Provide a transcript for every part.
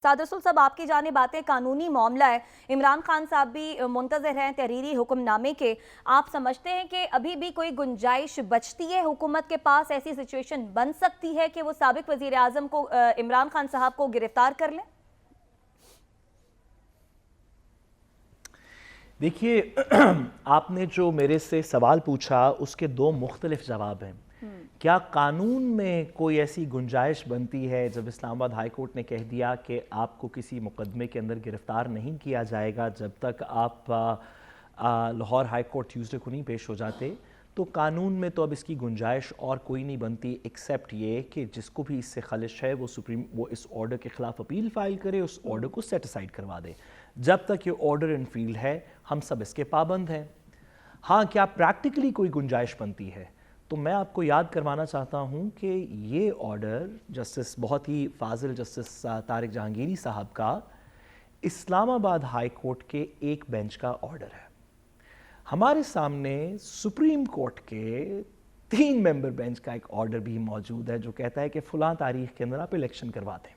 سعد رسول صاحب، آپ کی جانب باتیں قانونی معاملہ ہے، عمران خان صاحب بھی منتظر ہیں تحریری حکم نامے کے. آپ سمجھتے ہیں کہ ابھی بھی کوئی گنجائش بچتی ہے حکومت کے پاس، ایسی سچویشن بن سکتی ہے کہ وہ سابق وزیر اعظم کو عمران خان صاحب کو گرفتار کر لیں؟ دیکھیے، آپ نے جو میرے سے سوال پوچھا اس کے دو مختلف جواب ہیں. کیا قانون میں کوئی ایسی گنجائش بنتی ہے جب اسلام آباد ہائی کورٹ نے کہہ دیا کہ آپ کو کسی مقدمے کے اندر گرفتار نہیں کیا جائے گا جب تک آپ لاہور ہائی کورٹ ٹیوزڈے کو نہیں پیش ہو جاتے؟ تو قانون میں تو اب اس کی گنجائش اور کوئی نہیں بنتی ایکسیپٹ یہ کہ جس کو بھی اس سے خلش ہے وہ اس آرڈر کے خلاف اپیل فائل کرے، اس آرڈر کو سیٹ اسائیڈ کروا دے. جب تک یہ آرڈر ان فیلڈ ہے ہم سب اس کے پابند ہیں. ہاں، کیا پریکٹیکلی کوئی گنجائش بنتی ہے؟ تو میں آپ کو یاد کروانا چاہتا ہوں کہ یہ آرڈر جسٹس بہت ہی فاضل جسٹس طارق جہانگیری صاحب کا اسلام آباد ہائی کورٹ کے ایک بینچ کا آرڈر ہے. ہمارے سامنے سپریم کورٹ کے 3 ممبر بینچ کا ایک آرڈر بھی موجود ہے جو کہتا ہے کہ فلاں تاریخ کے اندر آپ الیکشن کروا دیں.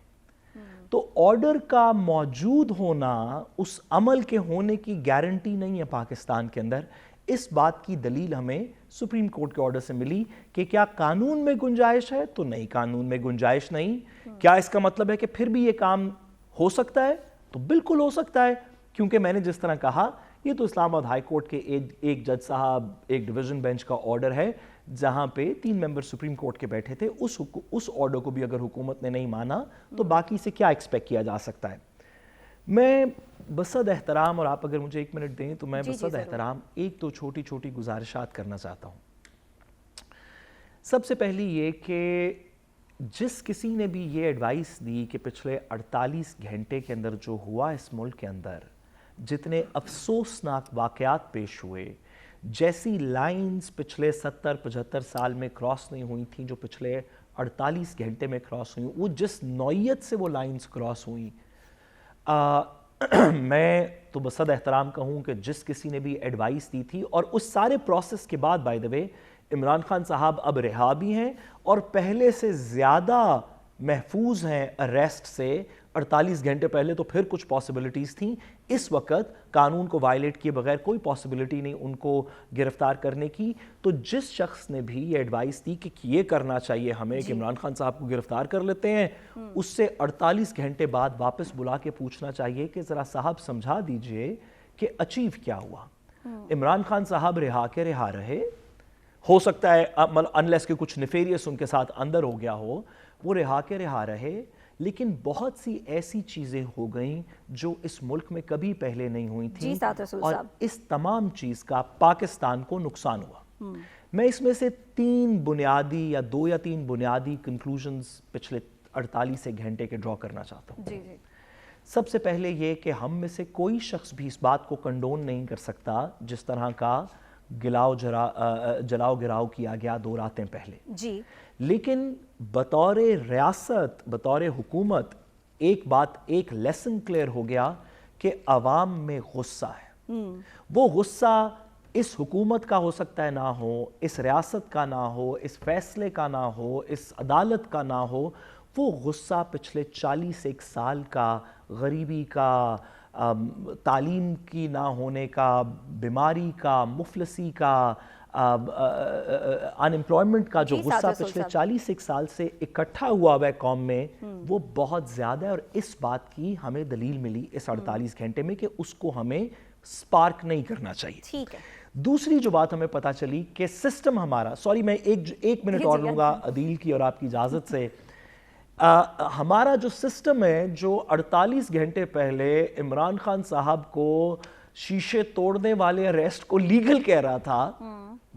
تو آرڈر کا موجود ہونا اس عمل کے ہونے کی گارنٹی نہیں ہے پاکستان کے اندر. اس بات کی دلیل ہمیں سپریم کورٹ کے آرڈر سے ملی کہ کیا قانون میں گنجائش ہے؟ تو نہیں، قانون میں گنجائش نہیں. کیا اس کا مطلب ہے کہ پھر بھی یہ کام ہو سکتا ہے؟ تو بالکل ہو سکتا ہے، کیونکہ میں نے جس طرح کہا یہ تو اسلام آباد ہائی کورٹ کے ایک جج صاحب ایک ڈویژن بینچ کا آرڈر ہے جہاں پہ 3 ممبر سپریم کورٹ کے بیٹھے تھے. اس آرڈر کو بھی اگر حکومت نے نہیں مانا تو باقی سے کیا ایکسپیکٹ کیا جا سکتا ہے؟ میں بصد احترام، اور آپ اگر مجھے 1 منٹ دیں تو میں بصد احترام ایک تو چھوٹی چھوٹی گزارشات کرنا چاہتا ہوں. سب سے پہلی یہ کہ جس کسی نے بھی یہ ایڈوائس دی کہ پچھلے 48 گھنٹے کے اندر جو ہوا اس ملک کے اندر، جتنے افسوسناک واقعات پیش ہوئے، جیسی لائنز پچھلے 70-75 سال میں کراس نہیں ہوئی تھیں جو پچھلے 48 گھنٹے میں کراس ہوئیں، وہ جس نوعیت سے وہ لائنز کراس ہوئیں، میں تو بصد احترام کہوں کہ جس کسی نے بھی ایڈوائس دی تھی، اور اس سارے پروسیس کے بعد بائی دا وے عمران خان صاحب اب رہا بھی ہیں اور پہلے سے زیادہ محفوظ ہیں اریسٹ سے. 48 گھنٹے پہلے تو پھر کچھ پاسبلٹیز تھیں، اس وقت قانون کو وائلیٹ کیے بغیر کوئی پاسبلٹی نہیں ان کو گرفتار کرنے کی. تو جس شخص نے بھی یہ ایڈوائس دی کہ یہ کرنا چاہیے ہمیں کہ عمران خان صاحب کو گرفتار کر لیتے ہیں، اس سے 48 گھنٹے بعد واپس بلا کے پوچھنا چاہیے کہ ذرا صاحب سمجھا دیجئے کہ اچیو کیا ہوا. عمران خان صاحب رہا کے رہا رہے، ہو سکتا ہے انلیس کہ کچھ نیفیریس ان کے ساتھ اندر ہو گیا ہو، وہ رہا کے رہا رہے، لیکن بہت سی ایسی چیزیں ہو گئیں جو اس ملک میں کبھی پہلے نہیں ہوئی تھیں، اور اس تمام چیز کا پاکستان کو نقصان ہوا. میں اس میں سے 3 بنیادی یا 2 یا 3 بنیادی کنکلوژنز پچھلے 48 گھنٹے کے ڈرا کرنا چاہتا ہوں. سب سے پہلے یہ کہ ہم میں سے کوئی شخص بھی اس بات کو کنڈون نہیں کر سکتا جس طرح کا جلاؤ گراؤ کیا گیا 2 راتیں پہلے. لیکن بطور ریاست، بطور حکومت ایک لیسن کلیئر ہو گیا کہ عوام میں غصہ ہے. وہ غصہ اس حکومت کا ہو سکتا ہے نہ ہو، اس ریاست کا نہ ہو، اس فیصلے کا نہ ہو، اس عدالت کا نہ ہو. وہ غصہ پچھلے 41 سال کا، غریبی کا، تعلیم کی نہ ہونے کا، بیماری کا، مفلسی کا، ان امپلائمنٹ کا جو غصہ پچھلے 41 سال سے اکٹھا ہوا ہے قوم میں، وہ بہت زیادہ ہے. اور اس بات کی ہمیں دلیل ملی اس 48 گھنٹے میں کہ اس کو ہمیں سپارک نہیں کرنا چاہیے. دوسری جو بات ہمیں پتہ چلی کہ سسٹم ہمارا، سوری میں ایک منٹ اور لوں گا عدیل کی اور آپ کی اجازت سے. ہمارا جو سسٹم ہے جو 48 گھنٹے پہلے عمران خان صاحب کو شیشے توڑنے والے اریسٹ کو لیگل کہہ رہا تھا،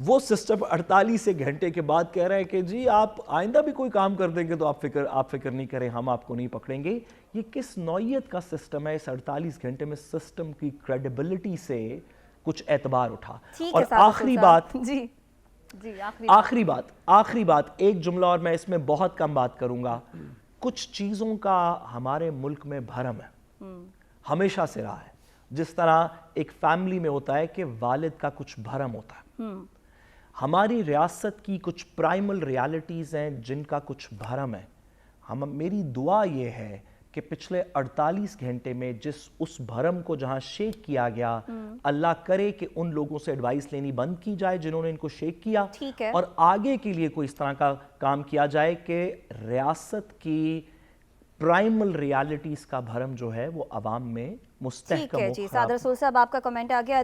وہ سسٹم 48 گھنٹے کے بعد کہہ رہا ہے کہ جی آپ آئندہ بھی کوئی کام کر دیں گے تو آپ فکر نہیں کریں، ہم آپ کو نہیں پکڑیں گے. یہ کس نوعیت کا سسٹم ہے؟ اس 48 گھنٹے میں سسٹم کی کریڈیبلٹی سے کچھ اعتبار اٹھا. اور آخری بات ایک جملہ، اور میں اس میں بہت کم بات کروں گا. کچھ چیزوں کا ہمارے ملک میں بھرم ہے، ہمیشہ سے رہا ہے. جس طرح ایک فیملی میں ہوتا ہے کہ والد کا کچھ بھرم ہوتا ہے، ہماری ریاست کی کچھ پرائمل ریالٹیز ہیں جن کا کچھ بھرم ہے. میری دعا یہ ہے کہ پچھلے 48 گھنٹے میں اس بھرم کو جہاں شیک کیا گیا، اللہ کرے کہ ان لوگوں سے ایڈوائس لینی بند کی جائے جنہوں نے ان کو شیک کیا، ٹھیک ہے، اور آگے کے لیے کوئی اس طرح کا کام کیا جائے کہ ریاست کی پرائمل ریالٹیز کا بھرم جو ہے وہ عوام میں ٹھیک مستحکم ہے ہو، جی، خراب سعد رسول صاحب آپ کا کمنٹ آ گیا۔